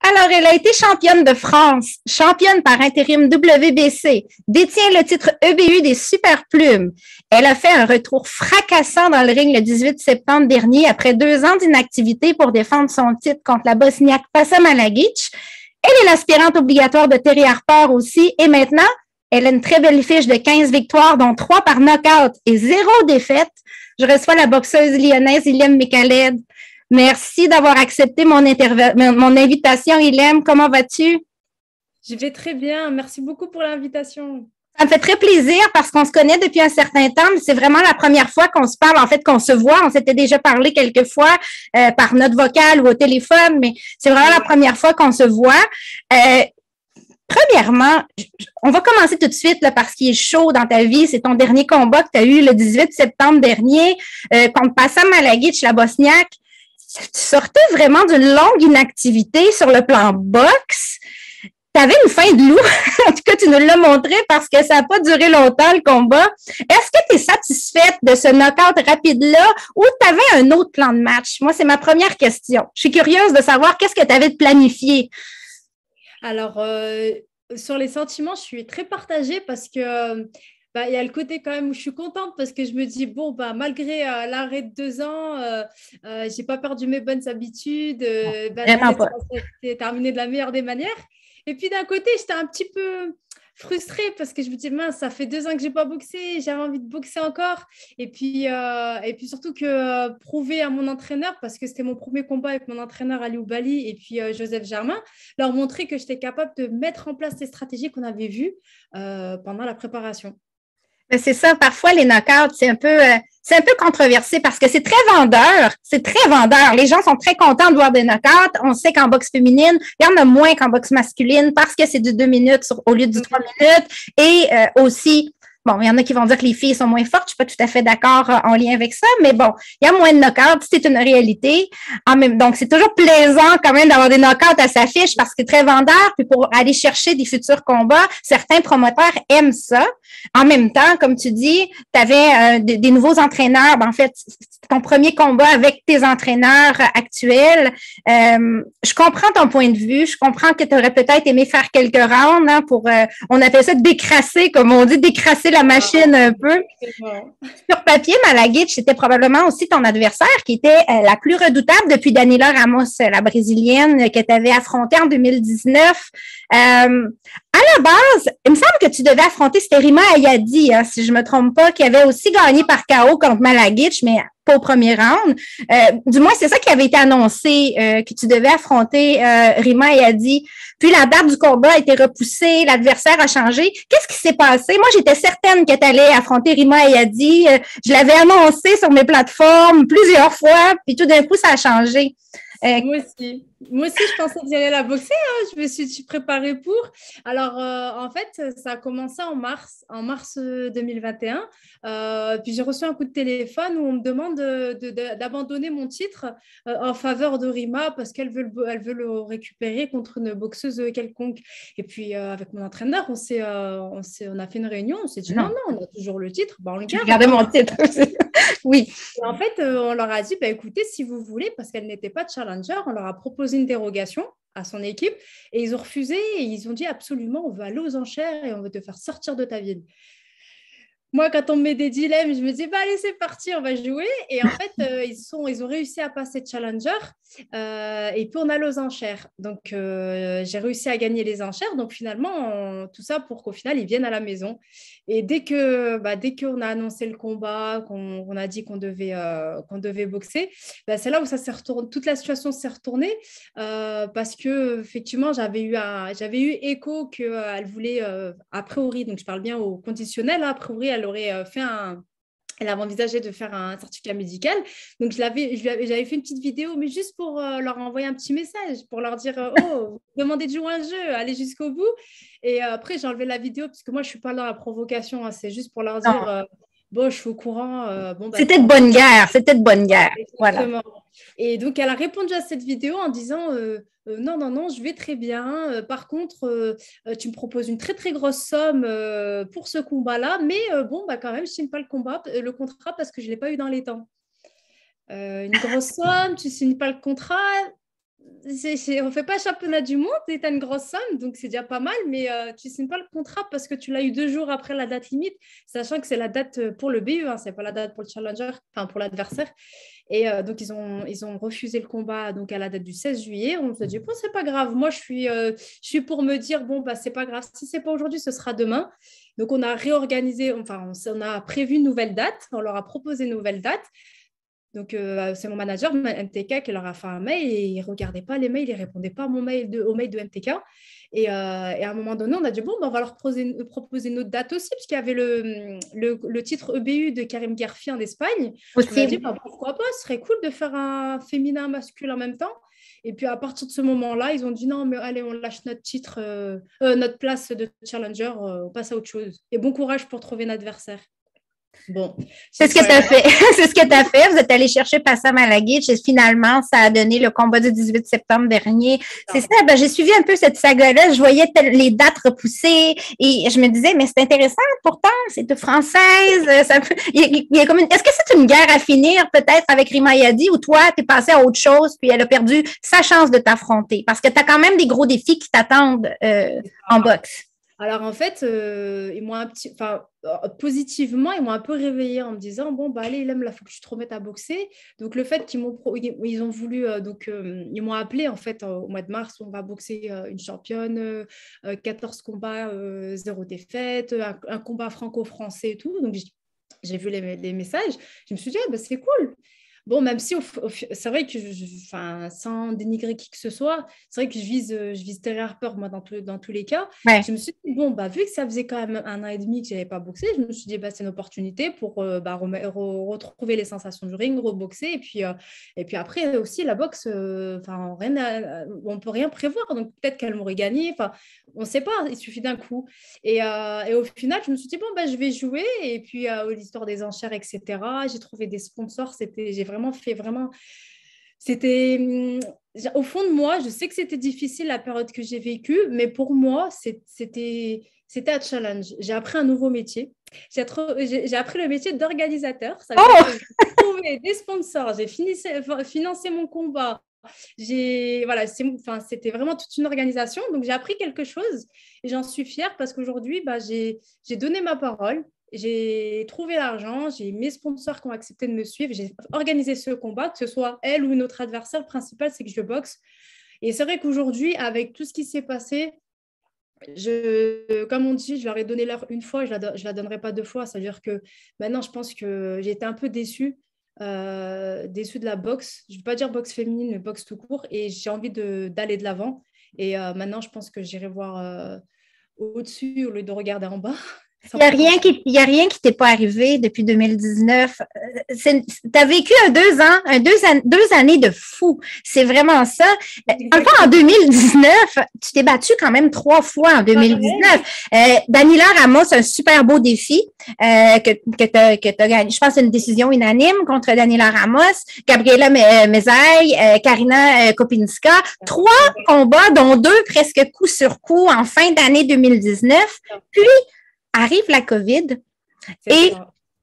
Alors, elle a été championne de France, championne par intérim WBC, détient le titre EBU des Superplumes. Elle a fait un retour fracassant dans le ring le 18 septembre dernier après 2 ans d'inactivité pour défendre son titre contre la Bosniaque Passa Malagic. Elle est l'aspirante obligatoire de Terry Harper aussi. Et maintenant, elle a une très belle fiche de 15 victoires, dont 3 par knockout et 0 défaite. Je reçois la boxeuse lyonnaise Ilem Mekaled. Merci d'avoir accepté mon invitation, Ilem. Comment vas-tu? Je vais très bien. Merci beaucoup pour l'invitation. Ça me fait très plaisir parce qu'on se connaît depuis un certain temps, mais c'est vraiment la première fois qu'on se parle, en fait, qu'on se voit. On s'était déjà parlé quelques fois par note vocale ou au téléphone, mais c'est vraiment la première fois qu'on se voit. Premièrement, on va commencer tout de suite là, par ce qui est chaud dans ta vie. C'est ton dernier combat que tu as eu le 18 septembre dernier contre Passam Malagic, la Bosniaque. Tu sortais vraiment d'une longue inactivité sur le plan boxe. Tu avais une faim de loup. En tout cas, tu nous l'as montré parce que ça n'a pas duré longtemps, le combat. Est-ce que tu es satisfaite de ce knockout rapide-là ou tu avais un autre plan de match? Moi, c'est ma première question. Je suis curieuse de savoir qu'est-ce que tu avais de planifié. Alors, sur les sentiments, je suis très partagée parce que il y a le côté quand même où je suis contente parce que je me dis, bon, malgré l'arrêt de 2 ans, je n'ai pas perdu mes bonnes habitudes. Vraiment pas. C'est terminé de la meilleure des manières. Et puis d'un côté, j'étais un petit peu frustrée parce que je me dis, mince, ça fait 2 ans que je n'ai pas boxé, j'avais envie de boxer encore. Et puis surtout que prouver à mon entraîneur, parce que c'était mon premier combat avec mon entraîneur Ali Oubali et puis Joseph Germain, leur montrer que j'étais capable de mettre en place les stratégies qu'on avait vues pendant la préparation. C'est ça, parfois les knockouts, c'est un peu controversé parce que c'est très vendeur. C'est très vendeur. Les gens sont très contents de voir des knockouts. On sait qu'en boxe féminine, il y en a moins qu'en boxe masculine parce que c'est du 2 minutes au lieu du 3 minutes. Et aussi, bon, il y en a qui vont dire que les filles sont moins fortes. Je suis pas tout à fait d'accord en lien avec ça, mais bon, il y a moins de knockouts, c'est une réalité. Donc, c'est toujours plaisant quand même d'avoir des knockouts à sa fiche parce que c'est très vendeur. Puis pour aller chercher des futurs combats, certains promoteurs aiment ça. En même temps, comme tu dis, tu avais des nouveaux entraîneurs. En fait, c'est ton premier combat avec tes entraîneurs actuels. Je comprends ton point de vue. Je comprends que tu aurais peut-être aimé faire quelques rounds pour, on appelle ça décrasser, comme on dit, décrasser la machine un peu. Sur papier, Malagic, c'était probablement aussi ton adversaire qui était la plus redoutable depuis Daniela Ramos, la brésilienne que tu avais affrontée en 2019. À la base, il me semble que tu devais affronter, c'était Rima Ayadi, hein, si je me trompe pas, qui avait aussi gagné par KO contre Malagic, mais pas au premier round. Du moins, c'est ça qui avait été annoncé, que tu devais affronter Rima Ayadi. Puis la date du combat a été repoussée, l'adversaire a changé. Qu'est-ce qui s'est passé? Moi, j'étais certaine que tu allais affronter Rima Ayadi. Je l'avais annoncé sur mes plateformes plusieurs fois, puis tout d'un coup, ça a changé. Moi aussi, je pensais que j'allais la boxer. Hein. Je me suis préparée pour. Alors, en fait, ça a commencé en mars 2021. Puis j'ai reçu un coup de téléphone où on me demande d'abandonner mon titre en faveur de Rima parce qu'elle veut le récupérer contre une boxeuse quelconque. Et puis, avec mon entraîneur, on a fait une réunion. On s'est dit non, on a toujours le titre. On le garde. Regardez mon titre. Oui. Et en fait, on leur a dit, écoutez, si vous voulez, parce qu'elle n'était pas challenger, on leur a proposé une dérogation à son équipe et ils ont refusé et ils ont dit absolument, on veut aller aux enchères et on veut te faire sortir de ta ville. Moi, quand on me met des dilemmes, je me dis, allez, c'est parti, on va jouer. Et en fait, ils ont réussi à passer challenger et puis on a aux enchères. Donc, j'ai réussi à gagner les enchères. Donc, finalement, tout ça pour qu'au final, ils viennent à la maison. Et dès qu'on a annoncé le combat, qu'on a dit qu'on devait boxer, c'est là où ça s'est retourné. Toute la situation s'est retournée parce que effectivement, j'avais eu écho qu'elle voulait a priori, donc je parle bien au conditionnel, a priori, elle avait envisagé de faire un certificat médical. Donc, j'avais fait une petite vidéo, mais juste pour leur envoyer un petit message, pour leur dire oh, demandez de jouer un jeu, allez jusqu'au bout. Et après, j'ai enlevé la vidéo, parce que moi, je ne suis pas dans la provocation. Hein, c'est juste pour leur dire bon, je suis au courant. C'était de bonne guerre. C'était de bonne guerre. Voilà. Et donc, elle a répondu à cette vidéo en disant non, je vais très bien. Par contre, tu me proposes une très, très grosse somme pour ce combat-là. Mais quand même, je ne signe pas le contrat parce que je ne l'ai pas eu dans les temps. Une grosse somme, tu ne signes pas le contrat. on ne fait pas championnat du monde, tu as une grosse somme, donc c'est déjà pas mal, mais tu ne signes pas le contrat parce que tu l'as eu 2 jours après la date limite, sachant que c'est la date pour le BU, hein, ce n'est pas la date pour le challenger, enfin pour l'adversaire. Et donc, ils ont refusé le combat donc, à la date du 16 juillet. On s'est dit, bon, c'est pas grave. Moi, je suis pour me dire, bon, bah, c'est pas grave. Si c'est pas aujourd'hui, ce sera demain. Donc, on a réorganisé, enfin, on a prévu une nouvelle date. On leur a proposé une nouvelle date. Donc, c'est mon manager, MTK, qui leur a fait un mail et ils ne regardaient pas les mails, ils ne répondaient pas au mail de MTK. Et à un moment donné, on a dit, bon, ben, on va leur proposer une autre date aussi, puisqu'il y avait le titre EBU de Karim Guerfi en Espagne. Aussi. On a dit, ben, pourquoi pas, ce serait cool de faire un féminin, masculin en même temps. Et puis, à partir de ce moment-là, ils ont dit, non, mais allez, on lâche notre titre, notre place de challenger, on passe à autre chose. Et bon courage pour trouver un adversaire. Bon, c'est ce que tu as fait. C'est ce que tu as fait. Vous êtes allé chercher Passam Alagic et finalement, ça a donné le combat du 18 septembre dernier. C'est ça. Ben, j'ai suivi un peu cette saga-là. Je voyais les dates repoussées et je me disais, mais c'est intéressant. Pourtant, c'est de française. Il y a comme est-ce que c'est une guerre à finir peut-être avec Rima Yadi ou toi, tu es passé à autre chose puis elle a perdu sa chance de t'affronter parce que tu as quand même des gros défis qui t'attendent en boxe. Alors, en fait, ils m'ont positivement, ils m'ont un peu réveillée en me disant, bon, bah, allez, Ilham, là, il faut que tu te remettes à boxer. Donc, le fait qu'ils ils ont voulu, ils m'ont appelé, en fait, au mois de mars, on va boxer une championne, 14 combats, 0 défaite, un combat franco-français et tout. Donc, j'ai vu les messages. Je me suis dit, ah, bah, c'est cool. Bon, même si c'est vrai que, sans dénigrer qui que ce soit, c'est vrai que je vise Terry Harper, moi, dans tous les cas. Ouais. Je me suis dit, bon, bah, vu que ça faisait quand même 1 an et demi que je n'avais pas boxé, je me suis dit, bah, c'est une opportunité pour retrouver les sensations du ring, reboxer. Et puis après, aussi, la boxe, on ne peut rien prévoir. Donc, peut-être qu'elle m'aurait gagné. On ne sait pas, il suffit d'un coup. Et au final, je me suis dit, bon, bah, je vais jouer. Et puis, l'histoire des enchères, etc., j'ai trouvé des sponsors. J'ai vraiment fait c'était au fond de moi, je sais que c'était difficile la période que j'ai vécue, mais pour moi, c'était un challenge. J'ai appris un nouveau métier. J'ai appris le métier d'organisateur. Ça veut dire que j'ai trouvé des sponsors, j'ai financé mon combat. C'était vraiment toute une organisation. Donc, j'ai appris quelque chose et j'en suis fière parce qu'aujourd'hui, j'ai donné ma parole. J'ai trouvé l'argent, j'ai mes sponsors qui ont accepté de me suivre, j'ai organisé ce combat, que ce soit elle ou notre adversaire. Le principal, c'est que je boxe. Et c'est vrai qu'aujourd'hui, avec tout ce qui s'est passé, comme on dit, je leur ai donné l'heure une fois, je ne la donnerai pas 2 fois. C'est-à-dire que maintenant, je pense que j'ai été un peu déçue de la boxe. Je ne veux pas dire boxe féminine, mais boxe tout court. Et j'ai envie d'aller de l'avant. Et maintenant, je pense que j'irai voir au-dessus au lieu de regarder en bas. Il n'y a rien qui t'est pas arrivé depuis 2019. Tu as vécu 2 années de fou. C'est vraiment ça. Encore en 2019, tu t'es battu quand même 3 fois en 2019. Daniela Ramos, un super beau défi que tu as gagné. Je pense que c'est une décision unanime contre Daniela Ramos, Gabriela Mezaille, Karina Kopinska. 3 combats, dont 2 presque coup sur coup en fin d'année 2019. Puis, arrive la COVID et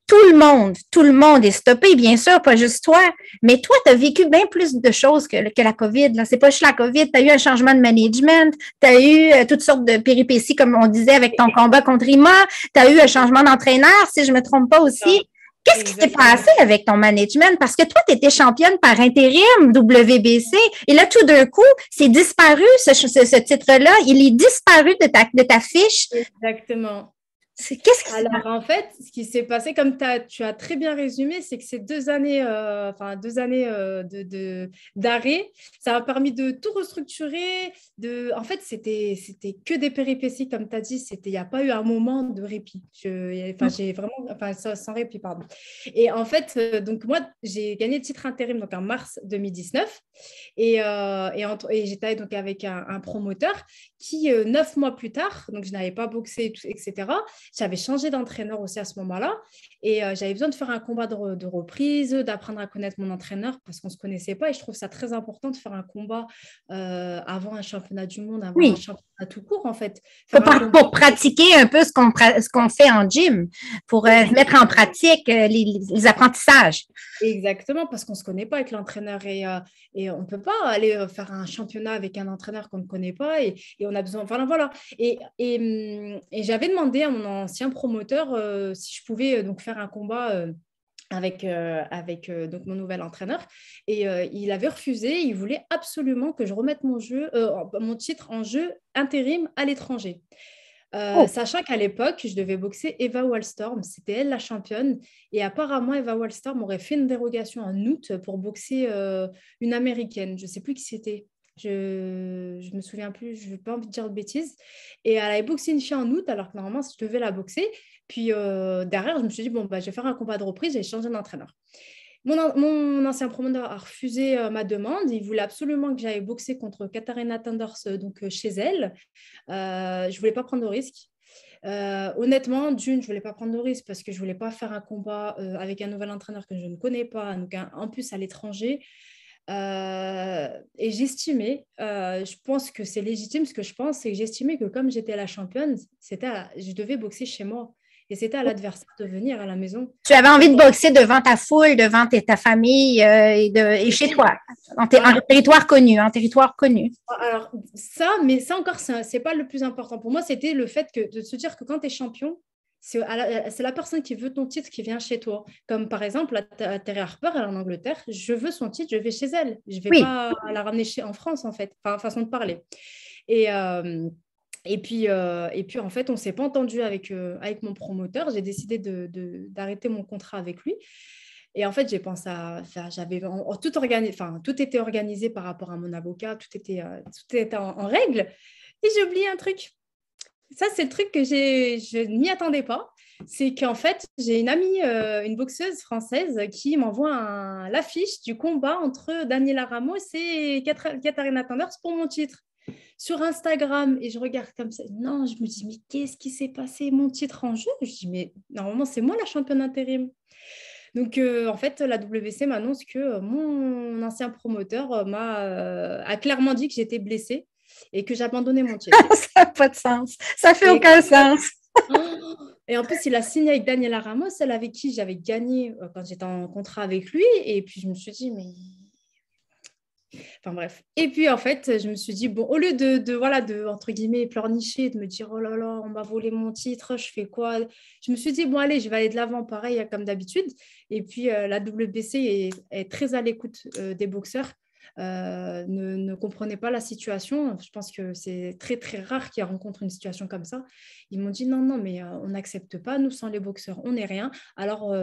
tout le monde est stoppé, bien sûr, pas juste toi, mais toi, tu as vécu bien plus de choses que la COVID. C'est pas juste la COVID, tu as eu un changement de management, tu as eu toutes sortes de péripéties, comme on disait, avec ton combat contre Rima, tu as eu un changement d'entraîneur, si je ne me trompe pas aussi. Qu'est-ce qui s'est passé avec ton management? Parce que toi, tu étais championne par intérim WBC et là, tout d'un coup, c'est disparu, ce titre-là, il est disparu de ta fiche. Exactement. Alors, en fait, ce qui s'est passé, comme tu as très bien résumé, c'est que ces 2 années, d'arrêt, ça m'a permis de tout restructurer. En fait, c'était que des péripéties, comme tu as dit. Il n'y a pas eu un moment de répit. J'ai vraiment, sans répit, pardon. Et en fait, donc moi, j'ai gagné le titre intérim donc en mars 2019. Et j'étais donc avec un promoteur qui, 9 mois plus tard, donc je n'avais pas boxé, etc., j'avais changé d'entraîneur aussi à ce moment-là et j'avais besoin de faire un combat de reprise, d'apprendre à connaître mon entraîneur parce qu'on ne se connaissait pas et je trouve ça très important de faire un combat avant un championnat du monde, avant un championnat tout court, en fait. Pour pratiquer un peu ce qu'on fait en gym, pour mettre en pratique les apprentissages. Exactement, parce qu'on ne se connaît pas avec l'entraîneur et on ne peut pas aller faire un championnat avec un entraîneur qu'on ne connaît pas et on a besoin. Enfin, voilà. Et j'avais demandé à mon ancien promoteur si je pouvais donc faire un combat. Avec donc mon nouvel entraîneur et il avait refusé, il voulait absolument que je remette mon titre en jeu intérim à l'étranger. Sachant qu'à l'époque, je devais boxer Eva Wallstorm, c'était elle la championne et apparemment Eva Wallstorm aurait fait une dérogation en août pour boxer une américaine, je ne sais plus qui c'était. Je ne me souviens plus, je n'ai pas envie de dire de bêtises. Et elle avait boxé une fille en août, alors que normalement, je devais la boxer. Puis derrière, je me suis dit, bon, bah, je vais faire un combat de reprise, j'ai changé d'entraîneur. Mon ancien promoteur a refusé ma demande. Il voulait absolument que j'aille boxer contre Katharina Tanders chez elle. Je ne voulais pas prendre de risque. Honnêtement, d'une, je ne voulais pas prendre de risque parce que je ne voulais pas faire un combat avec un nouvel entraîneur que je ne connais pas, donc en plus à l'étranger. Et j'estimais, je pense que c'est légitime, ce que je pense, c'est que j'estimais que comme j'étais la championne, je devais boxer chez moi. Et c'était à l'adversaire de venir à la maison. Tu avais envie de boxer devant ta foule, devant ta famille et chez toi, en territoire connu, Alors, ça, mais ça encore, c'est pas le plus important. Pour moi, c'était le fait de se dire que quand tu es champion, c'est la personne qui veut ton titre qui vient chez toi. Comme par exemple, Terry Harper, elle est en Angleterre, je veux son titre, je vais chez elle. Je ne vais pas la ramener en France, en fait, enfin, façon de parler. Et puis, en fait, on ne s'est pas entendu avec mon promoteur. J'ai décidé d'arrêter mon contrat avec lui. Et en fait, j'ai pensé j'avais tout était organisé par rapport à mon avocat, tout était en règle. Et j'ai oublié un truc. Ça, c'est le truc que je n'y attendais pas. C'est qu'en fait, j'ai une amie, une boxeuse française, qui m'envoie l'affiche du combat entre Daniela Ramos et Katharina Tanders pour mon titre sur Instagram. Et je regarde comme ça. Non, je me dis, mais qu'est-ce qui s'est passé? Mon titre en jeu? Je dis, mais normalement, c'est moi la championne intérim. Donc, en fait, la WC m'annonce que mon ancien promoteur a clairement dit que j'étais blessée et que j'abandonnais mon titre. Ça n'a pas de sens. Ça fait aucun sens. Et en plus, il a signé avec Daniela Ramos, celle avec qui j'avais gagné quand j'étais en contrat avec lui. Et puis, je me suis dit, mais... Enfin, bref. Et puis, en fait, je me suis dit, bon, au lieu de entre guillemets, pleurnicher, de me dire, oh là là, on m'a volé mon titre, je fais quoi? Je me suis dit, bon, allez, je vais aller de l'avant, pareil, comme d'habitude. Et puis, la WBC est très à l'écoute des boxeurs. Ne comprenaient pas la situation. Je pense que c'est très, très rare qu'ils rencontrent une situation comme ça. Ils m'ont dit non, mais on n'accepte pas, nous, sans les boxeurs, on n'est rien. Alors,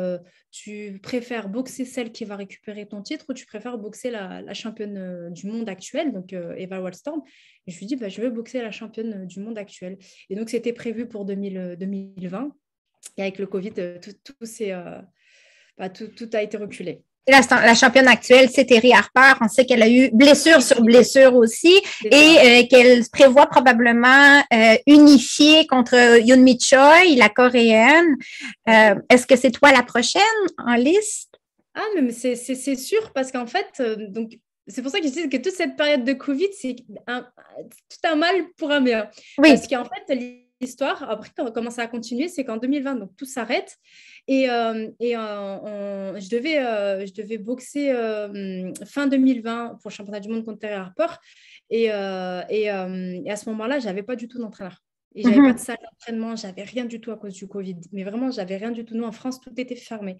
tu préfères boxer celle qui va récupérer ton titre ou tu préfères boxer la championne du monde actuelle, donc Eva Wallstorm? Et je lui dis, bah, je veux boxer la championne du monde actuelle. Et donc, c'était prévu pour 2020. Et avec le Covid, tout a été reculé. La championne actuelle, c'est Terry Harper. On sait qu'elle a eu blessure sur blessure aussi et qu'elle prévoit probablement unifier contre Yoon-Mi Choi, la coréenne. Est-ce que c'est toi la prochaine en liste? Ah, mais c'est sûr parce qu'en fait, donc, c'est pour ça que je dis que toute cette période de Covid, c'est tout un mal pour un bien. Oui. Parce qu'en fait, l'histoire, après, quand on commence à continuer, c'est qu'en 2020, donc tout s'arrête. Et je devais boxer fin 2020 pour le championnat du monde contre Terry Harper. Et à ce moment-là, je n'avais pas du tout d'entraîneur. Et je n'avais pas de salle d'entraînement, je n'avais rien du tout à cause du Covid. Mais vraiment, je n'avais rien du tout. Nous, en France, tout était fermé.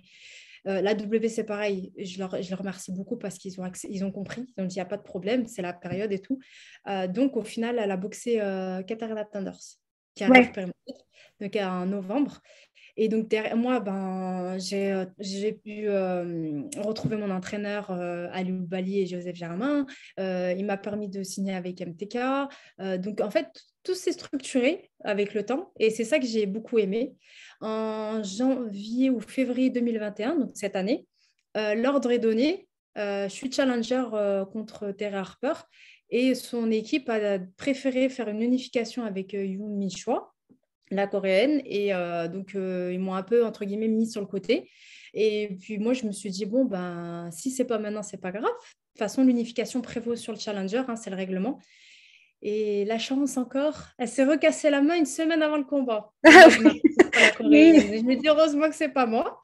La WC, pareil, je leur remercie beaucoup parce qu'ils ont compris. Ils ont dit, il n'y a pas de problème, c'est la période et tout. Donc, au final, elle a boxé Katharina Tanders, qui a récupéré mon titre, donc en novembre. Et donc, derrière moi, j'ai pu retrouver mon entraîneur Aliou Bali et Joseph Germain. Il m'a permis de signer avec MTK. Donc, en fait, tout s'est structuré avec le temps. Et c'est ça que j'ai beaucoup aimé. En janvier ou février 2021, donc cette année, l'ordre est donné. Je suis challenger contre Terry Harper. Et son équipe a préféré faire une unification avec Yoon-Mi Choi, la coréenne, et donc ils m'ont un peu entre guillemets mis sur le côté. Et puis moi je me suis dit bon si c'est pas maintenant, c'est pas grave. De toute façon, l'unification prévaut sur le challenger, c'est le règlement. Et la chance encore, elle s'est recassée la main une semaine avant le combat. Ah Je oui. je me dis heureusement que c'est pas moi.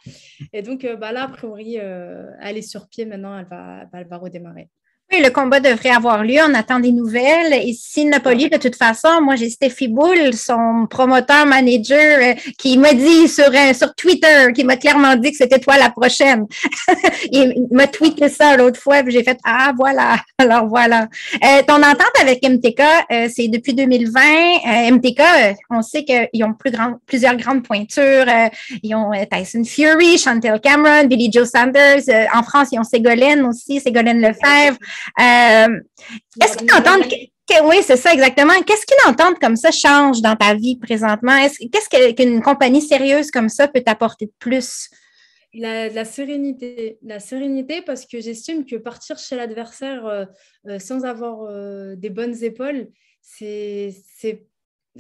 Et donc là, a priori, elle est sur pied maintenant, elle va redémarrer. Oui, le combat devrait avoir lieu. On attend des nouvelles. Et s'il n'a pas lieu, de toute façon, moi, j'ai Steffi Bull, son promoteur, manager, qui m'a dit sur Twitter, qui m'a clairement dit que c'était toi la prochaine. Il m'a tweeté ça l'autre fois, puis j'ai fait ah voilà. Alors voilà. Ton entente avec MTK, c'est depuis 2020. MTK, on sait qu'ils ont plusieurs grandes pointures. Ils ont Tyson Fury, Chantel Cameron, Billy Joe Sanders. En France, ils ont Ségolène aussi, Ségolène Lefebvre. Est-ce qu'une entente, oui, c'est ça exactement. Qu'est-ce qu'une entente comme ça change dans ta vie présentement? Qu'est-ce qu'une compagnie sérieuse comme ça peut t'apporter de plus? La sérénité. La sérénité parce que j'estime que partir chez l'adversaire sans avoir des bonnes épaules, c'est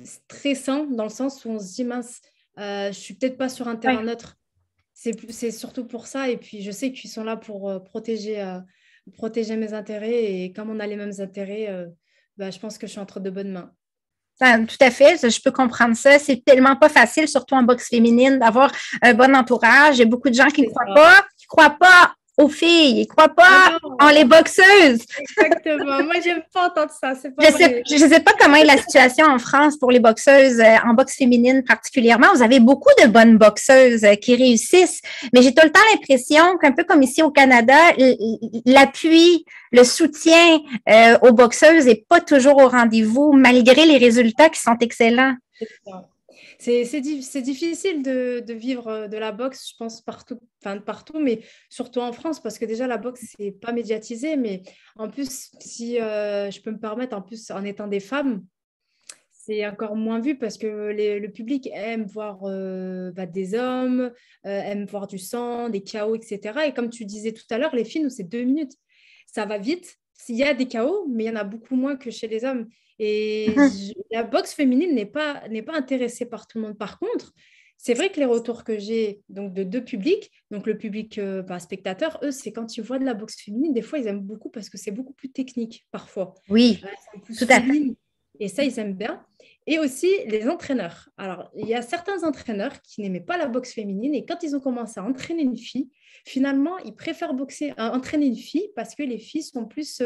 stressant dans le sens où on se dit mince, je suis peut-être pas sur un terrain neutre. C'est surtout pour ça. Et puis, je sais qu'ils sont là pour protéger mes intérêts. Et comme on a les mêmes intérêts, je pense que je suis entre de bonnes mains. Tout à fait, je peux comprendre ça. C'est tellement pas facile, surtout en boxe féminine, d'avoir un bon entourage. Il y a beaucoup de gens qui ne croient pas aux filles, ils ne croient pas en les boxeuses. Exactement. Moi, j'aime pas entendre ça. Je ne sais pas comment est la situation en France pour les boxeuses, en boxe féminine particulièrement. Vous avez beaucoup de bonnes boxeuses qui réussissent, mais j'ai tout le temps l'impression qu'un peu comme ici au Canada, l'appui, le soutien aux boxeuses n'est pas toujours au rendez-vous, malgré les résultats qui sont excellents. C'est difficile de vivre de la boxe, je pense, partout, mais surtout en France, parce que déjà, la boxe, c'est pas médiatisé. Mais en plus, si je peux me permettre, en plus, en étant des femmes, c'est encore moins vu parce que le public aime voir des hommes, aime voir du sang, des KO, etc. Et comme tu disais tout à l'heure, les filles, nous, c'est 2 minutes. Ça va vite. Il y a des KO, mais il y en a beaucoup moins que chez les hommes. Et la boxe féminine n'est pas intéressée par tout le monde. Par contre, c'est vrai que les retours que j'ai donc de 2 publics, donc le public spectateur, eux, c'est quand ils voient de la boxe féminine, des fois, ils aiment beaucoup parce que c'est beaucoup plus technique parfois. Oui, tout à fait. Et ça, ils aiment bien. Et aussi les entraîneurs. Alors, il y a certains entraîneurs qui n'aimaient pas la boxe féminine et quand ils ont commencé à entraîner une fille, finalement, ils préfèrent entraîner une fille parce que les filles sont plus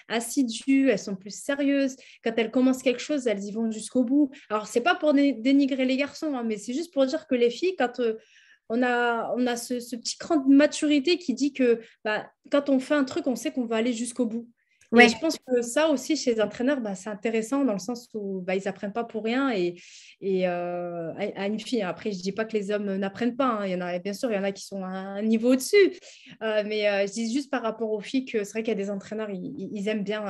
assidues, elles sont plus sérieuses. Quand elles commencent quelque chose, elles y vont jusqu'au bout. Alors, ce n'est pas pour dénigrer les garçons, hein, mais c'est juste pour dire que les filles, quand on a ce petit cran de maturité qui dit que quand on fait un truc, on sait qu'on va aller jusqu'au bout. Et je pense que ça aussi, chez les entraîneurs, c'est intéressant dans le sens où ils n'apprennent pas pour rien à une fille. Après, je ne dis pas que les hommes n'apprennent pas. Hein. Bien sûr, il y en a qui sont à un niveau au-dessus. Mais je dis juste par rapport aux filles que c'est vrai qu'il y a des entraîneurs, ils aiment bien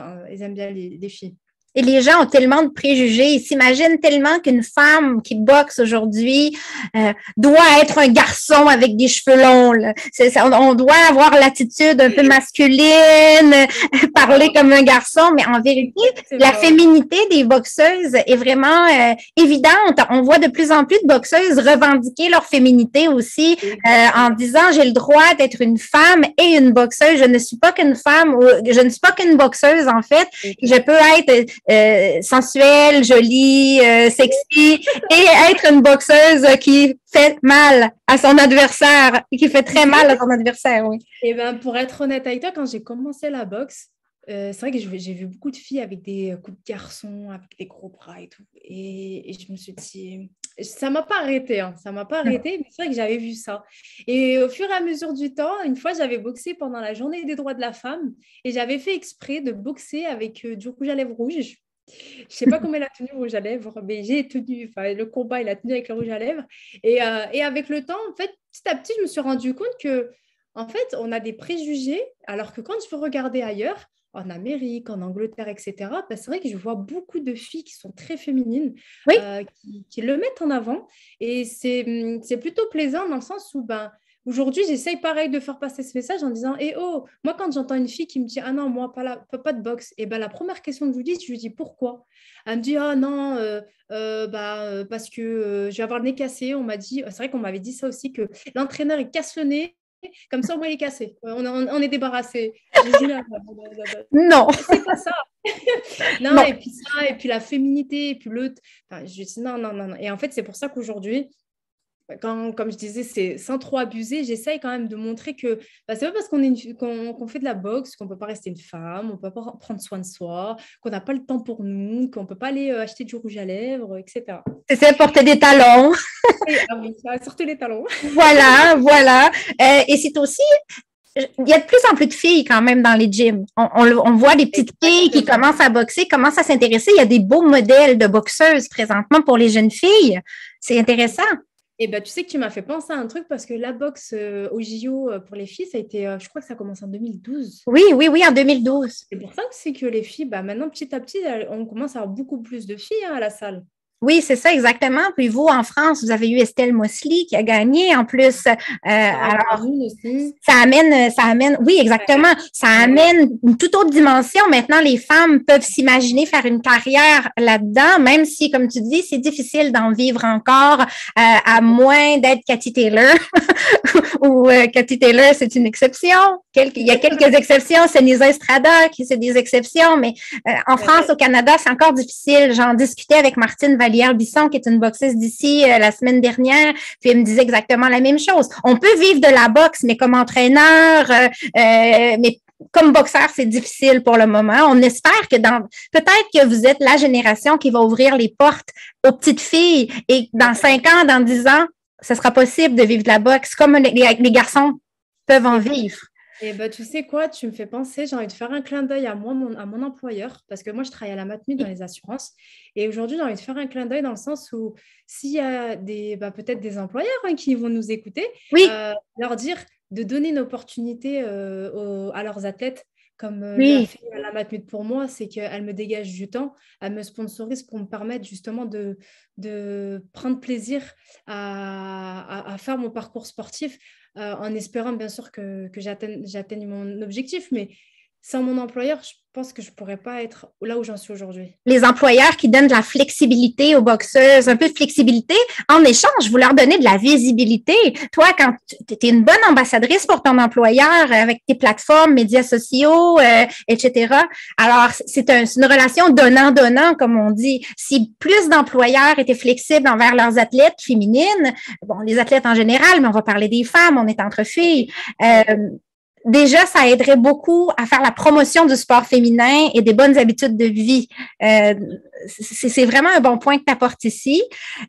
les filles. Et les gens ont tellement de préjugés. Ils s'imaginent tellement qu'une femme qui boxe aujourd'hui doit être un garçon avec des cheveux longs. Là. On doit avoir l'attitude un peu masculine, parler comme un garçon, mais en vérité, la féminité des boxeuses est vraiment évidente. On voit de plus en plus de boxeuses revendiquer leur féminité aussi en disant j'ai le droit d'être une femme et une boxeuse. Je ne suis pas qu'une femme ou je ne suis pas qu'une boxeuse en fait. Je peux être sensuelle, jolie, sexy et être une boxeuse qui fait mal à son adversaire et qui fait très mal à son adversaire, oui. Et pour être honnête avec toi, quand j'ai commencé la boxe, c'est vrai que j'ai vu beaucoup de filles avec des coups de garçon, avec des gros bras et tout. Et je me suis dit, ça ne m'a pas arrêté, hein, ça m'a pas arrêté, mais c'est vrai que j'avais vu ça. Et au fur et à mesure du temps, une fois, j'avais boxé pendant la journée des droits de la femme et j'avais fait exprès de boxer avec du rouge à lèvres rouge. Je ne sais pas comment elle a tenu le rouge à lèvres, mais j'ai tenu, le combat, il a tenu avec le rouge à lèvres. Et avec le temps, en fait, petit à petit, je me suis rendu compte que, en fait, on a des préjugés, alors que quand je veux regarder ailleurs, en Amérique, en Angleterre, etc., c'est vrai que je vois beaucoup de filles qui sont très féminines, oui. qui le mettent en avant. Et c'est plutôt plaisant dans le sens où, aujourd'hui, j'essaye pareil de faire passer ce message en disant moi, quand j'entends une fille qui me dit « Ah non, moi, pas de boxe », et la première question que je lui dis « Pourquoi ?» Elle me dit « Ah non, parce que je vais avoir le nez cassé. » On m'a dit, c'est vrai qu'on m'avait dit ça aussi, que l'entraîneur, il casse le nez. Comme ça, au moins, il est cassé. On est débarrassé. J'ai dit, non. C'est pas ça. Non, Bon, et puis ça, et puis la féminité, et puis l'autre. Enfin, je dis non, non, non, non. Et en fait, c'est pour ça qu'aujourd'hui, comme je disais, c'est sans trop abuser, j'essaye quand même de montrer que bah, c'est pas parce qu'on fait de la boxe qu'on peut pas rester une femme, on peut pas prendre soin de soi, qu'on n'a pas le temps pour nous, qu'on peut pas aller acheter du rouge à lèvres, etc. c'est ça, porter des talons. Ah oui, surtout les talons. Voilà, voilà. Et c'est aussi, il y a de plus en plus de filles quand même dans les gyms. On voit des petites filles qui Exactement. commencent à boxer, commencent à s'intéresser. Il y a des beaux modèles de boxeuses présentement pour les jeunes filles. C'est intéressant. Et ben, tu sais que tu m'as fait penser à un truc parce que la boxe au JO pour les filles, ça a été, je crois que ça commence en 2012. Oui, oui, oui, en 2012. C'est pour ça que c'est que les filles, bah, maintenant, petit à petit, on commence à avoir beaucoup plus de filles à la salle. Oui, c'est ça exactement. Puis vous, en France, vous avez eu Estelle Mosley qui a gagné en plus. Sarah Alors, Brune aussi. oui, exactement. Ça amène une toute autre dimension. Maintenant, les femmes peuvent s'imaginer faire une carrière là-dedans, même si, comme tu dis, c'est difficile d'en vivre encore, à moins d'être Cathy Taylor. Ou Cathy Taylor, c'est une exception. Il y a quelques exceptions. C'est Nisa Estrada qui c'est des exceptions, mais en France, au Canada, c'est encore difficile. J'en discutais avec Martine Vallière-Bisson, qui est une boxeuse d'ici la semaine dernière, puis elle me disait exactement la même chose. On peut vivre de la boxe, mais comme entraîneur, mais comme boxeur, c'est difficile pour le moment. On espère que peut-être que vous êtes la génération qui va ouvrir les portes aux petites filles et dans 5 ans, dans 10 ans, ce sera possible de vivre de la boxe comme les garçons peuvent en vivre. Et bah, tu sais quoi, tu me fais penser, j'ai envie de faire un clin d'œil à moi, à mon employeur, parce que moi, je travaille à la Matmut dans les assurances. Et aujourd'hui, j'ai envie de faire un clin d'œil dans le sens où s'il y a peut-être des employeurs qui vont nous écouter, Oui, leur dire de donner une opportunité à leurs athlètes, comme l'a oui. fait la Matmut pour moi, c'est qu'elle me dégage du temps, elle me sponsorise pour me permettre justement de prendre plaisir à faire mon parcours sportif en espérant bien sûr que j'atteigne mon objectif. Mais sans mon employeur, je pense que je ne pourrais pas être là où j'en suis aujourd'hui. Les employeurs qui donnent de la flexibilité aux boxeuses, un peu de flexibilité. En échange, vous leur donnez de la visibilité. Toi, quand tu es une bonne ambassadrice pour ton employeur avec tes plateformes, médias sociaux, etc. Alors, c'est une relation donnant-donnant, comme on dit. Si plus d'employeurs étaient flexibles envers leurs athlètes féminines, bon, les athlètes en général, mais on va parler des femmes, on est entre filles, déjà, ça aiderait beaucoup à faire la promotion du sport féminin et des bonnes habitudes de vie. C'est vraiment un bon point que tu apportes ici.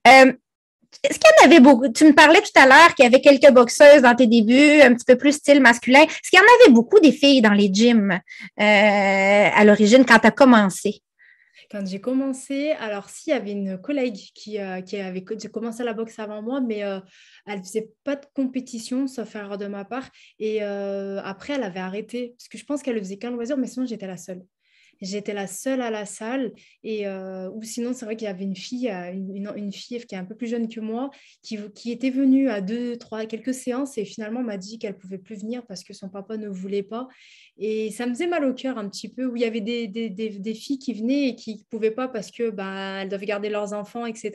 Est-ce qu'il y en avait beaucoup? Tu me parlais tout à l'heure qu'il y avait quelques boxeuses dans tes débuts, un petit peu plus style masculin. Est-ce qu'il y en avait beaucoup des filles dans les gyms à l'origine quand tu as commencé? Quand j'ai commencé, alors s'il y avait une collègue qui avait commencé la boxe avant moi, mais elle ne faisait pas de compétition, sauf erreur de ma part. Et après, elle avait arrêté, parce que je pense qu'elle ne faisait qu'un loisir, mais sinon, j'étais la seule. J'étais la seule à la salle. Et, ou sinon, c'est vrai qu'il y avait une fille, une fille qui est un peu plus jeune que moi, qui était venue à quelques séances et finalement m'a dit qu'elle ne pouvait plus venir parce que son papa ne voulait pas. Et ça me faisait mal au cœur un petit peu, où il y avait des filles qui venaient et qui ne pouvaient pas parce que elles devaient garder leurs enfants, etc.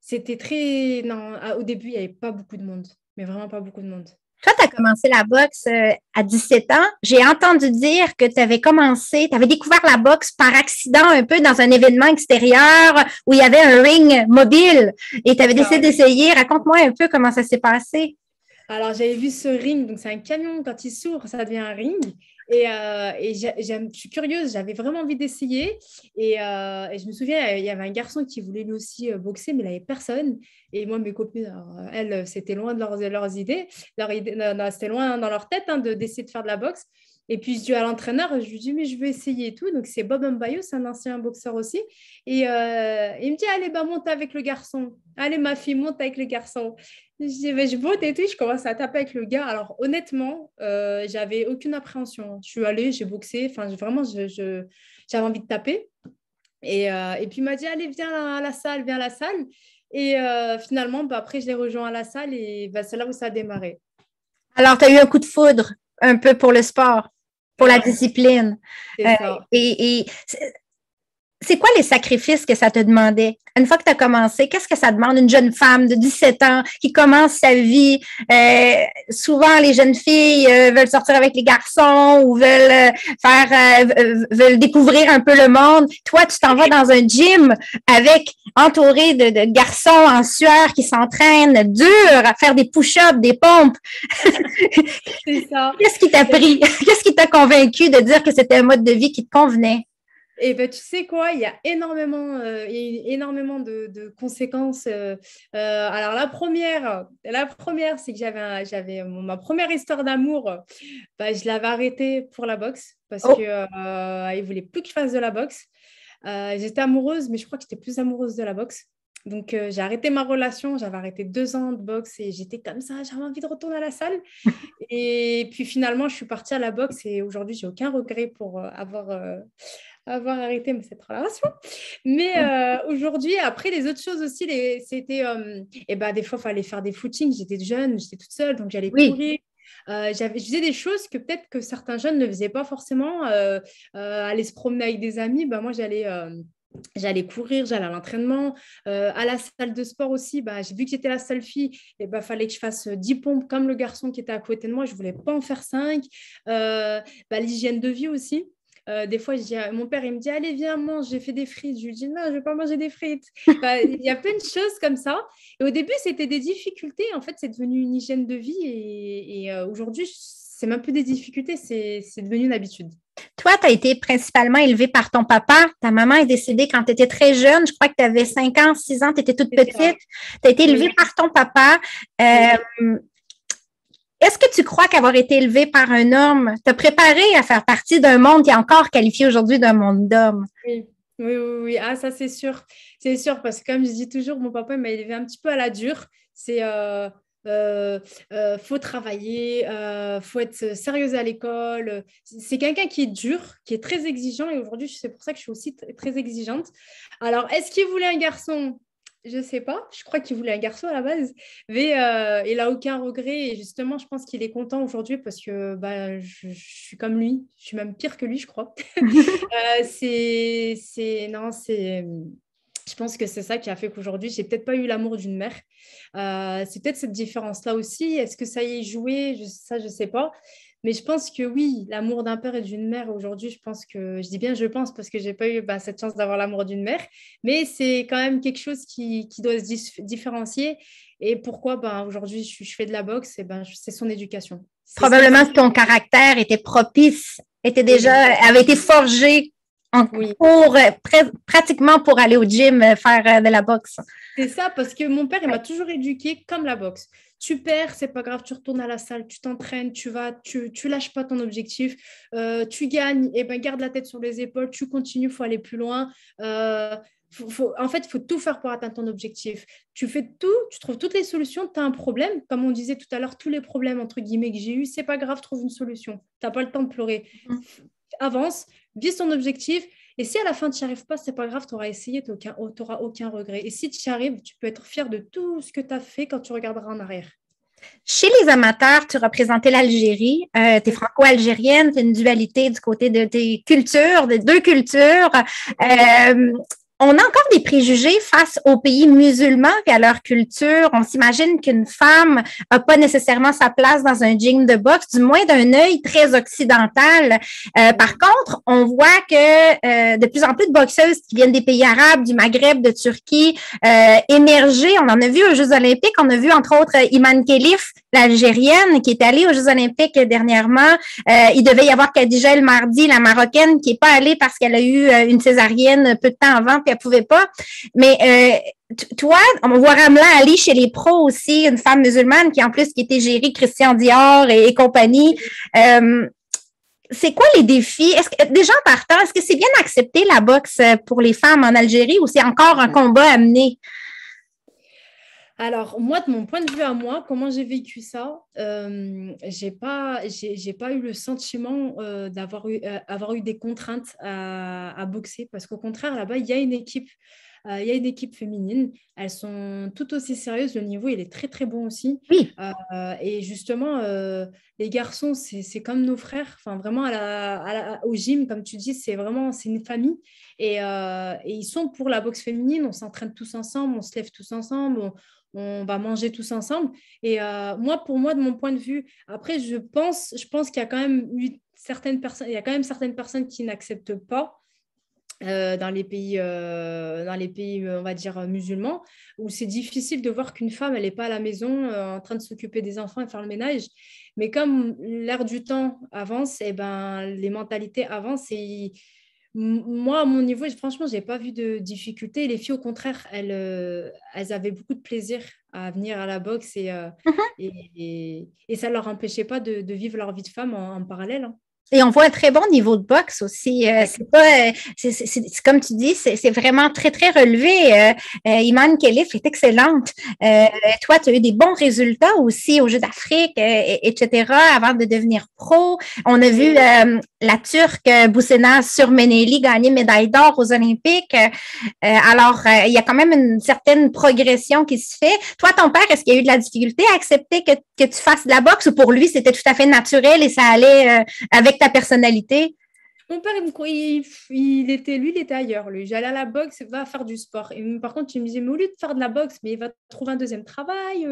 C'était très... Non, au début, il n'y avait pas beaucoup de monde, mais vraiment pas beaucoup de monde. Toi, tu as commencé la boxe à 17 ans. J'ai entendu dire que tu avais découvert la boxe par accident un peu dans un événement extérieur où il y avait un ring mobile et tu avais décidé d'essayer. Raconte-moi un peu comment ça s'est passé. Alors, j'avais vu ce ring, donc c'est un camion, quand il s'ouvre, ça devient un ring. Et je suis curieuse, j'avais vraiment envie d'essayer. Et je me souviens, il y avait un garçon qui voulait lui aussi boxer, mais il n'avait personne. Et moi, mes copines, alors, elles, c'était loin de leurs idées. Non, c'était loin dans leur tête d'essayer de faire de la boxe. Et puis, je dis à l'entraîneur, je lui dis, mais je veux essayer et tout. Donc, c'est Bob Mbayo, c'est un ancien boxeur aussi. Et il me dit, allez, monte avec le garçon. Allez, ma fille, monte avec le garçon. Je dis, mais je monte et tout. Je commence à taper avec le gars. Alors, honnêtement, j'avais aucune appréhension. Je suis allée, j'ai boxé. Enfin, vraiment, j'avais envie de taper. Et puis, il m'a dit, allez, viens à la salle, viens à la salle. Et finalement, après, je l'ai rejoint à la salle et c'est là où ça a démarré. Alors, tu as eu un coup de foudre un peu pour le sport, pour la discipline. C'est ça. Et c'est quoi les sacrifices que ça te demandait? Une fois que tu as commencé, qu'est-ce que ça demande une jeune femme de 17 ans qui commence sa vie? Souvent, les jeunes filles veulent sortir avec les garçons ou veulent découvrir un peu le monde. Toi, tu t'en vas dans un gym entouré de garçons en sueur qui s'entraînent dur à faire des push-ups, des pompes. C'est ça. Qu'est-ce qui t'a pris? Qu'est-ce qui t'a convaincu de dire que c'était un mode de vie qui te convenait? Et ben, tu sais quoi, il y a énormément de conséquences. Alors, la première, c'est que j'avais ma première histoire d'amour. Je l'avais arrêtée pour la boxe parce que il voulait plus que je fasse de la boxe. J'étais amoureuse, mais je crois que j'étais plus amoureuse de la boxe. Donc, j'ai arrêté ma relation. J'avais arrêté 2 ans de boxe et j'étais comme ça. J'avais envie de retourner à la salle. Et puis, finalement, je suis partie à la boxe et aujourd'hui, j'ai aucun regret pour avoir arrêté cette relation. Mais aujourd'hui, après, les autres choses aussi, c'était... des fois, il fallait faire des footings. J'étais jeune, j'étais toute seule, donc j'allais courir. Je faisais des choses que peut-être que certains jeunes ne faisaient pas forcément. Aller se promener avec des amis, moi, j'allais courir, j'allais à l'entraînement, à la salle de sport aussi. J'ai vu que j'étais la seule fille, et fallait que je fasse 10 pompes comme le garçon qui était à côté de moi. Je ne voulais pas en faire 5. L'hygiène de vie aussi. Des fois, mon père, il me dit, allez, viens, mange, j'ai fait des frites. Je lui dis, non, je ne vais pas manger des frites. Il y a plein de choses comme ça. Et au début, c'était des difficultés. En fait, c'est devenu une hygiène de vie. Et aujourd'hui, c'est même plus des difficultés, c'est devenu une habitude. Toi, tu as été principalement élevée par ton papa. Ta maman est décédée quand tu étais très jeune. Je crois que tu avais 5 ans, 6 ans, tu étais toute petite. Tu as été élevée par ton papa. Est-ce que tu crois qu'avoir été élevée par un homme t'a préparé à faire partie d'un monde qui est encore qualifié aujourd'hui d'un monde d'hommes? Oui. Ah, ça, c'est sûr. C'est sûr, parce que comme je dis toujours, mon papa m'a élevée un petit peu à la dure. C'est... faut travailler, faut être sérieuse à l'école. C'est quelqu'un qui est dur, qui est très exigeant et aujourd'hui, c'est pour ça que je suis aussi très exigeante. Alors, est-ce qu'il voulait un garçon? Je ne sais pas. Je crois qu'il voulait un garçon à la base, mais il n'a aucun regret et justement, je pense qu'il est content aujourd'hui parce que je suis comme lui. Je suis même pire que lui, je crois. Je pense que c'est ça qui a fait qu'aujourd'hui, j'ai peut-être pas eu l'amour d'une mère. C'est peut-être cette différence-là aussi. Est-ce que ça y est joué? Ça, je sais pas. Mais je pense que oui, l'amour d'un père et d'une mère, aujourd'hui, je dis bien je pense parce que j'ai pas eu cette chance d'avoir l'amour d'une mère. Mais c'est quand même quelque chose qui doit se différencier. Et pourquoi aujourd'hui, je fais de la boxe? C'est son éducation. Probablement que ton caractère était propice, avait été forgé pratiquement pour aller au gym faire de la boxe. C'est ça, parce que mon père, il m'a toujours éduquée comme la boxe. Tu perds, c'est pas grave, tu retournes à la salle, tu t'entraînes, tu lâches pas ton objectif, tu gagnes, garde la tête sur les épaules, tu continues, il faut aller plus loin. En fait, il faut tout faire pour atteindre ton objectif. Tu fais tout, tu trouves toutes les solutions, tu as un problème. Comme on disait tout à l'heure, tous les problèmes, entre guillemets, que j'ai eus, c'est pas grave, trouve une solution. Tu n'as pas le temps de pleurer. Avance, vise ton objectif. Et si à la fin, tu n'y arrives pas, c'est pas grave, tu auras essayé, tu n'auras aucun regret. Et si tu y arrives, tu peux être fier de tout ce que tu as fait quand tu regarderas en arrière. Chez les amateurs, tu représentais l'Algérie. Tu es franco-algérienne, tu as une dualité du côté de tes cultures, des deux cultures. On a encore des préjugés face aux pays musulmans et à leur culture. On s'imagine qu'une femme n'a pas nécessairement sa place dans un gym de boxe, du moins d'un œil très occidental. Par contre, on voit que de plus en plus de boxeuses qui viennent des pays arabes, du Maghreb, de Turquie, émerger. On en a vu aux Jeux olympiques. On a vu, entre autres, Iman Khelif, l'Algérienne, qui est allée aux Jeux olympiques dernièrement. Il devait y avoir Khadija El Mardi, la Marocaine, qui n'est pas allée parce qu'elle a eu une césarienne peu de temps avant, puis elle pouvait pas. Mais toi, on voit Ramla Ali chez les pros aussi, une femme musulmane qui était gérée Christian Dior et compagnie. C'est quoi les défis? Déjà en partant, est-ce que c'est bien accepté la boxe pour les femmes en Algérie ou c'est encore un combat à mener? Alors, moi, de mon point de vue à moi, comment j'ai vécu ça, j'ai pas eu le sentiment d'avoir eu des contraintes à boxer parce qu'au contraire, là-bas, il y a une équipe. Il y a une équipe féminine. Elles sont tout aussi sérieuses. Le niveau, il est très, très bon aussi. Oui. Et justement, les garçons, c'est comme nos frères. Enfin, vraiment, au gym, comme tu dis, c'est une famille. Et ils sont pour la boxe féminine. On s'entraîne tous ensemble, on se lève tous ensemble, on va manger tous ensemble. Et pour moi, de mon point de vue, après, je pense qu'il y a quand même certaines personnes, il y a quand même certaines personnes qui n'acceptent pas dans les pays, on va dire, musulmans, où c'est difficile de voir qu'une femme, elle n'est pas à la maison en train de s'occuper des enfants et faire le ménage. Mais comme l'ère du temps avance, et ben, les mentalités avancent. Moi, à mon niveau, franchement, je n'ai pas vu de difficulté. Les filles, au contraire, elles avaient beaucoup de plaisir à venir à la boxe et ça ne leur empêchait pas de vivre leur vie de femme en parallèle, hein. Et on voit un très bon niveau de boxe aussi. C'est pas, c'est comme tu dis, c'est vraiment très, très relevé. Iman Khelif est excellente. Toi, tu as eu des bons résultats aussi aux Jeux d'Afrique, etc., avant de devenir pro. On a vu la Turque Boussena Surmeneli gagner médaille d'or aux Olympiques. Alors, il y a quand même une certaine progression qui se fait. Toi, ton père, est-ce qu'il y a eu de la difficulté à accepter que tu fasses de la boxe ou pour lui, c'était tout à fait naturel et ça allait avec ta personnalité? Mon père, lui, il était ailleurs. Lui, j'allais à la boxe, va faire du sport. Et par contre, il me disait, mais au lieu de faire de la boxe, mais il va trouver un deuxième travail.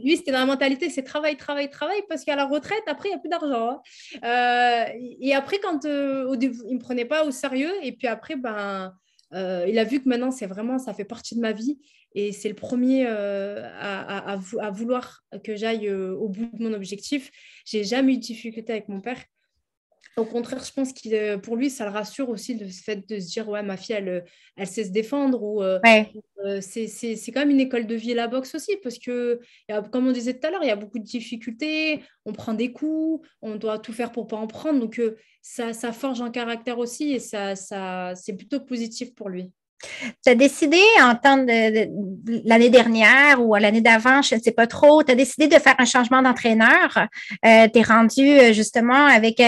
Lui, c'était dans la mentalité, c'est travail, travail, travail, parce qu'à la retraite, après, il n'y a plus d'argent, hein. Et après, quand au début, il ne me prenait pas au sérieux, et puis après, il a vu que maintenant, ça fait partie de ma vie. Et c'est le premier à vouloir que j'aille au bout de mon objectif. J'ai jamais eu de difficulté avec mon père. Au contraire, je pense que pour lui, ça le rassure aussi le fait de se dire, ouais, ma fille, elle sait se défendre. Ouais. C'est quand même une école de vie, la boxe aussi, parce que, comme on disait tout à l'heure, il y a beaucoup de difficultés, on prend des coups, on doit tout faire pour ne pas en prendre. Donc, ça forge un caractère aussi et c'est plutôt positif pour lui. Tu as décidé en temps de l'année dernière ou l'année d'avant, je ne sais pas trop, tu as décidé de faire un changement d'entraîneur. Tu es rendu justement avec,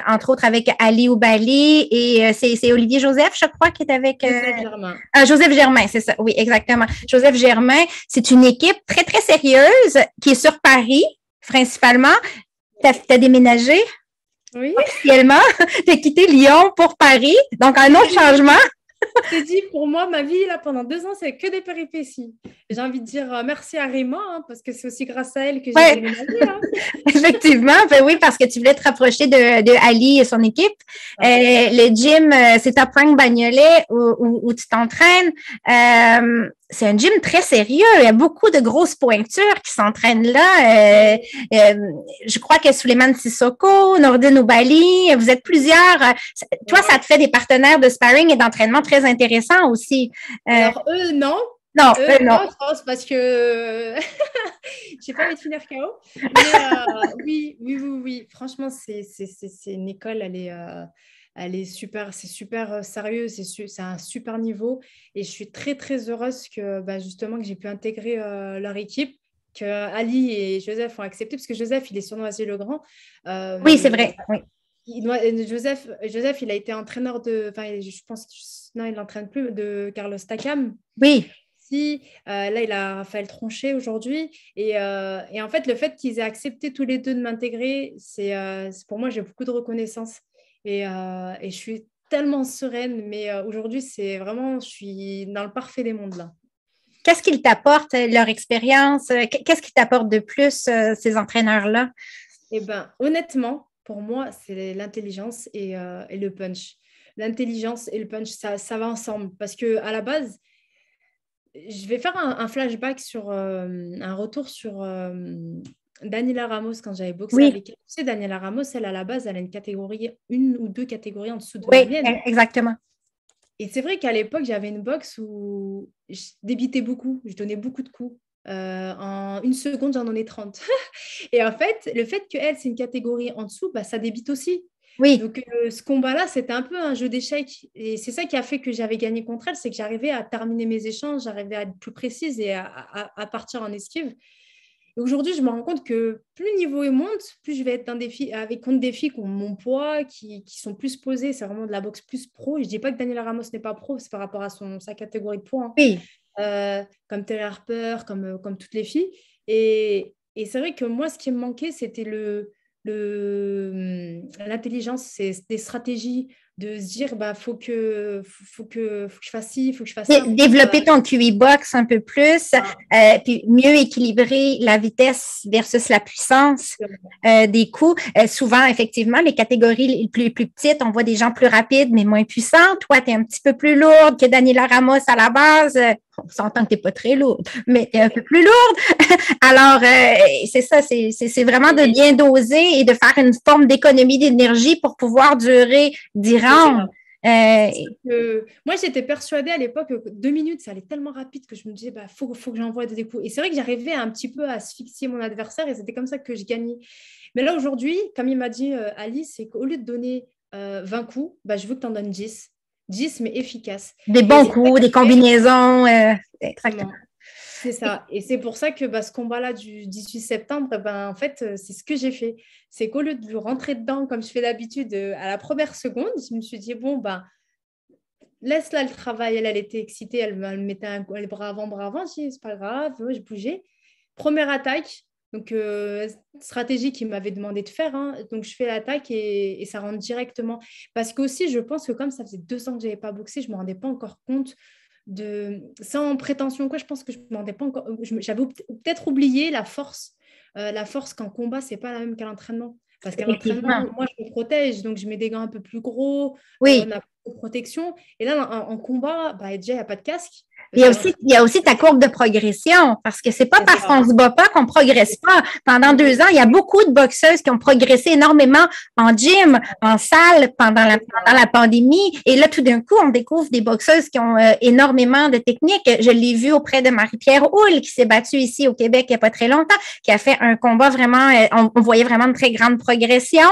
entre autres, avec Ali Oubali et c'est Olivier Joseph, je crois, qui est avec. Joseph Germain. Joseph Germain, c'est ça. Oui, exactement. Joseph Germain, c'est une équipe très, très sérieuse qui est sur Paris, principalement. Tu as déménagé? Oui. Officiellement. Tu as quitté Lyon pour Paris. Donc, un autre changement. Je t'ai dit, pour moi, ma vie, là, pendant 2 ans, c'est que des péripéties. J'ai envie de dire merci à Rima, hein, parce que c'est aussi grâce à elle que j'ai déménagé. Hein. Effectivement, ben oui, parce que tu voulais te rapprocher de Ali et son équipe. Le gym, c'est Top Rank Bagnolet où tu t'entraînes. C'est un gym très sérieux. Il y a beaucoup de grosses pointures qui s'entraînent là. Je crois que Souleymane Sissoko, Nordine Oubali, vous êtes plusieurs. Toi, ça te fait des partenaires de sparring et d'entraînement très intéressants aussi. Alors, eux, non. Non, non, je pense, parce que j'ai pas envie de finir KO. Mais oui. Franchement, c'est une école, elle est super, c'est super sérieux, c'est un super niveau. Et je suis très, très heureuse que justement que j'ai pu intégrer leur équipe, que Ali et Joseph ont accepté, parce que Joseph, il est surnoisé le Grand. Oui, c'est vrai. Oui. Joseph, il a été entraîneur je pense, non, il n'entraîne plus, de Carlos Takam. Oui. Là, il a Raphaël Tronchet aujourd'hui. Et en fait, le fait qu'ils aient accepté tous les deux de m'intégrer, pour moi, j'ai beaucoup de reconnaissance. Et je suis tellement sereine. Mais aujourd'hui, je suis dans le parfait des mondes là. Qu'est-ce qu'ils t'apportent, leur expérience? Qu'est-ce qu'ils t'apportent de plus, ces entraîneurs-là? Eh bien, honnêtement, pour moi, c'est l'intelligence et le punch. L'intelligence et le punch, ça va ensemble. Parce qu'à la base, je vais faire un flashback sur un retour sur Daniela Ramos quand j'avais boxé avec elle. Tu sais, Daniela Ramos, elle, à la base, elle a une ou deux catégories en dessous de la mienne. Oui, exactement. Et c'est vrai qu'à l'époque, j'avais une boxe où je débitais beaucoup, je donnais beaucoup de coups. En 1 seconde, j'en donnais 30. Et en fait, le fait qu'elle, c'est une catégorie en dessous, ça débite aussi. Oui. Donc, ce combat-là, c'était un peu un jeu d'échecs. Et c'est ça qui a fait que j'avais gagné contre elle, c'est que j'arrivais à terminer mes échanges, j'arrivais à être plus précise et à partir en esquive. Et aujourd'hui, je me rends compte que plus le niveau monte, plus je vais être contre des filles qui ont mon poids, qui sont plus posées. C'est vraiment de la boxe plus pro. Et je ne dis pas que Daniela Ramos n'est pas pro, c'est par rapport à sa catégorie de poids, Oui. comme Terry Harper, comme toutes les filles. Et c'est vrai que moi, ce qui me manquait, c'était l'intelligence, c'est des stratégies, de se dire, bah, faut que je fasse ci, faut que je fasse ça. Développer ton QI box un peu plus, puis mieux équilibrer la vitesse versus la puissance des coups. Souvent, effectivement, les catégories les plus petites, on voit des gens plus rapides, mais moins puissants. Toi, tu es un petit peu plus lourde que Daniela Ramos à la base. On s'entend que tu n'es pas très lourde, mais tu es un peu plus lourde. Alors, c'est ça, c'est vraiment de bien doser et de faire une forme d'économie d'énergie pour pouvoir durer 10 rounds. Moi, j'étais persuadée à l'époque que 2 minutes, ça allait tellement rapide que je me disais, bah, faut que j'envoie des coups. Et c'est vrai que j'arrivais un petit peu à asphyxier mon adversaire et c'était comme ça que je gagnais. Mais là, aujourd'hui, comme il m'a dit Alice, c'est qu'au lieu de donner 20 coups, bah, je veux que tu en donnes 10. 10, mais efficaces. Des bons coups, des combinaisons. Exactement. C'est ça. Et c'est pour ça que ce combat-là du 18 septembre, en fait, c'est ce que j'ai fait. C'est qu'au lieu de rentrer dedans comme je fais d'habitude à la première seconde, je me suis dit, bon, laisse-la le travail. Elle était excitée, elle mettait les bras avant, Je dis, c'est pas grave, je bougeais. Première attaque. Donc, stratégie qu'il m'avait demandé de faire. Hein. Donc, je fais l'attaque et ça rentre directement. Parce qu'aussi, je pense que comme ça faisait 2 ans que je n'avais pas boxé, je ne me rendais pas encore compte sans prétention, quoi, je pense que je ne me rendais pas encore. J'avais peut-être oublié la force. La force qu'en combat, ce n'est pas la même qu'à l'entraînement. Parce qu'à l'entraînement, moi, je me protège, donc je mets des gants un peu plus gros, oui. On a plus de protection. Et là, en combat, déjà, il n'y a pas de casque. Il y a aussi ta courbe de progression, parce que c'est pas parce qu'on se bat pas qu'on progresse pas. Pendant 2 ans, il y a beaucoup de boxeuses qui ont progressé énormément en gym, en salle pendant la pandémie. Et là, tout d'un coup, on découvre des boxeuses qui ont énormément de techniques. Je l'ai vu auprès de Marie-Pierre Houle, qui s'est battue ici au Québec il n'y a pas très longtemps, qui a fait un combat vraiment, on voyait vraiment une très grande progression.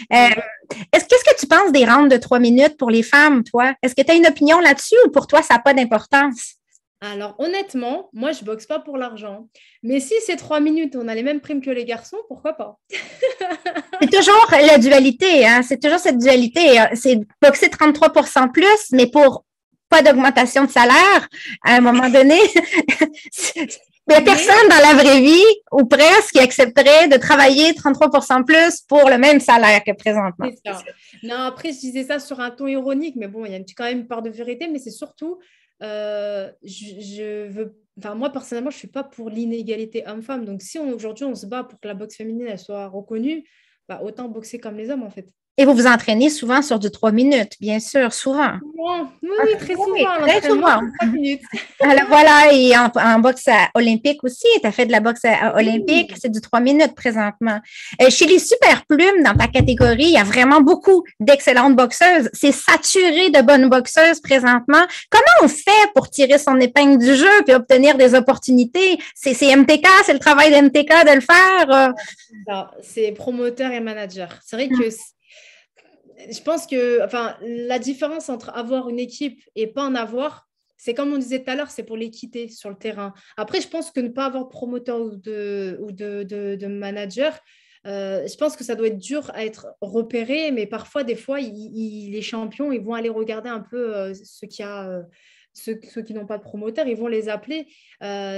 Qu'est-ce que tu penses des rounds de 3 minutes pour les femmes, toi? Est-ce que tu as une opinion là-dessus ou pour toi, ça n'a pas d'importance? Alors, honnêtement, moi, je ne boxe pas pour l'argent. Mais si c'est 3 minutes, on a les mêmes primes que les garçons, pourquoi pas? C'est toujours la dualité, hein? C'est toujours cette dualité. C'est boxer 33% plus, mais pour pas d'augmentation de salaire, à un moment donné, il n'y a personne dans la vraie vie, ou presque, qui accepterait de travailler 33% plus pour le même salaire que présentement. C'est ça. Non, après, je disais ça sur un ton ironique, mais bon, il y a quand même une part de vérité, mais c'est surtout... moi personnellement je suis pas pour l'inégalité homme-femme, donc si aujourd'hui on se bat pour que la boxe féminine elle soit reconnue, autant boxer comme les hommes en fait. Et vous vous entraînez souvent sur du 3 minutes, bien sûr, souvent. Oui, très souvent. Oui, très souvent. 3 minutes. Alors voilà, et en boxe olympique aussi, tu as fait de la boxe olympique, c'est du 3 minutes présentement. Chez les super plumes, dans ta catégorie, il y a vraiment beaucoup d'excellentes boxeuses. C'est saturé de bonnes boxeuses présentement. Comment on fait pour tirer son épingle du jeu et obtenir des opportunités? C'est MTK, c'est le travail de MTK de le faire? C'est promoteur et manager. C'est vrai que je pense que la différence entre avoir une équipe et pas en avoir, c'est comme on disait tout à l'heure, c'est pour l'équité sur le terrain. Après, je pense que ne pas avoir de promoteur ou de manager, je pense que ça doit être dur à être repéré, mais parfois, des fois, les champions, ils vont aller regarder un peu ceux qui n'ont pas de promoteur, ils vont les appeler.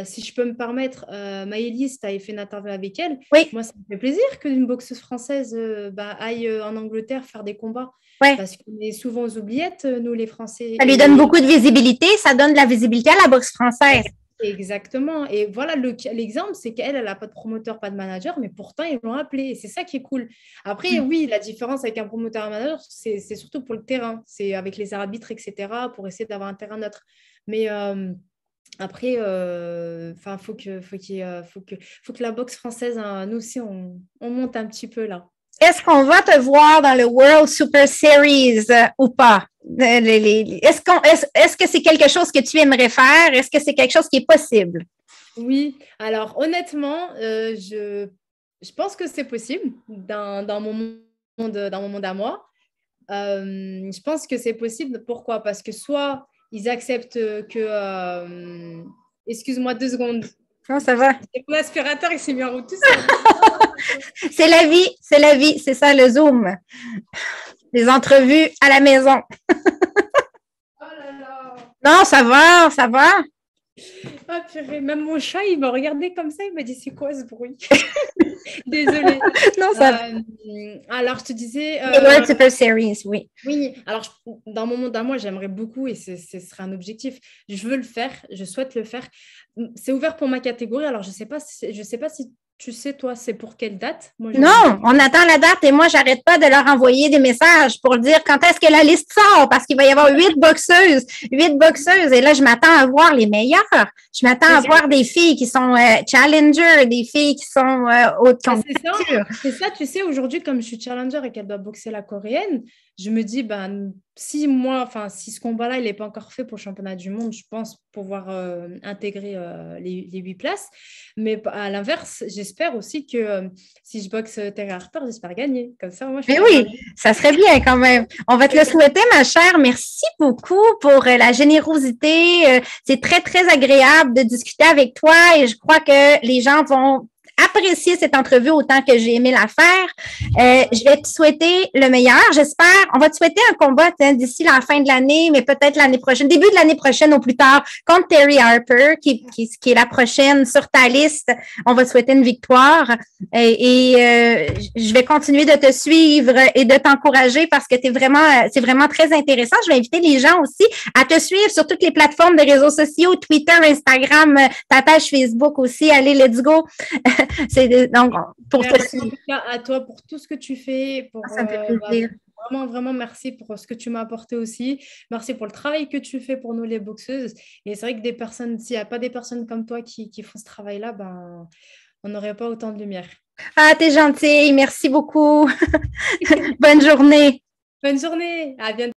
Si je peux me permettre, Maëlys, tu avais fait une interview avec elle. Oui. Moi, ça me fait plaisir qu'une boxeuse française aille en Angleterre faire des combats. Ouais. Parce qu'on est souvent aux oubliettes, nous, les Français. Ça lui donne beaucoup de visibilité. Ça donne de la visibilité à la boxe française. Exactement. Et voilà, l'exemple, c'est qu'elle, elle n'a pas de promoteur, pas de manager, mais pourtant, ils l'ont appelée. Et c'est ça qui est cool. Après, oui, la différence avec un promoteur et un manager, c'est surtout pour le terrain. C'est avec les arbitres, etc., pour essayer d'avoir un terrain neutre. Mais après, faut que la boxe française, hein, nous aussi, on monte un petit peu là. Est-ce qu'on va te voir dans le World Super Series ou pas? Est-ce que c'est quelque chose que tu aimerais faire? Est-ce que c'est quelque chose qui est possible? Oui, alors honnêtement, je pense que c'est possible dans mon monde à moi. Je pense que c'est possible. Pourquoi? Parce que soit ils acceptent que... excuse-moi 2 secondes. Non, ça va. Et mon aspirateur, il s'est mis en route tout seul. C'est la vie, c'est ça le Zoom. Les entrevues à la maison. Oh là là. Non, ça va, ça va. Ah, purée. Même mon chat, il m'a regardé comme ça, il m'a dit c'est quoi ce bruit? Désolée. Non, ça va. Alors, je te disais. The World Super Series, oui. Oui, alors dans mon monde à moi, j'aimerais beaucoup et ce serait un objectif. Je veux le faire, je souhaite le faire. C'est ouvert pour ma catégorie. Alors, je sais pas si tu sais, toi, c'est pour quelle date? Moi, Non, on attend la date et moi, j'arrête pas de leur envoyer des messages pour dire quand est-ce que la liste sort parce qu'il va y avoir 8 boxeuses. Et là, je m'attends à voir les meilleures. Je m'attends à voir des filles qui sont challenger, des filles qui sont haute compétition. C'est ça, tu sais, aujourd'hui, comme je suis challenger et qu'elle doit boxer la coréenne, je me dis, ben, si ce combat-là, il n'est pas encore fait pour le championnat du monde, je pense pouvoir intégrer les 8 places. Mais à l'inverse, j'espère aussi que si je boxe Terry Harper, j'espère gagner. Comme ça, moi, mais oui, ça serait bien quand même. On va te le souhaiter, ma chère. Merci beaucoup pour la générosité. C'est très, très agréable de discuter avec toi et je crois que les gens vont apprécier cette entrevue autant que j'ai aimé la faire. Je vais te souhaiter le meilleur. J'espère, on va te souhaiter un combat d'ici la fin de l'année, mais peut-être l'année prochaine, début de l'année prochaine au plus tard, contre Terry Harper, qui est la prochaine sur ta liste. On va te souhaiter une victoire. Je vais continuer de te suivre et de t'encourager parce que c'est vraiment très intéressant. Je vais inviter les gens aussi à te suivre sur toutes les plateformes de réseaux sociaux, Twitter, Instagram, ta page Facebook aussi. Allez, let's go. Donc, pour merci en tout cas à toi pour tout ce que tu fais. Ça me fait plaisir. Vraiment, vraiment merci pour ce que tu m'as apporté aussi. Merci pour le travail que tu fais pour nous, les boxeuses. Et c'est vrai que s'il n'y a pas des personnes comme toi qui font ce travail-là, ben, on n'aurait pas autant de lumière. Ah, t'es gentille. Merci beaucoup. Bonne journée. Bonne journée. À bientôt.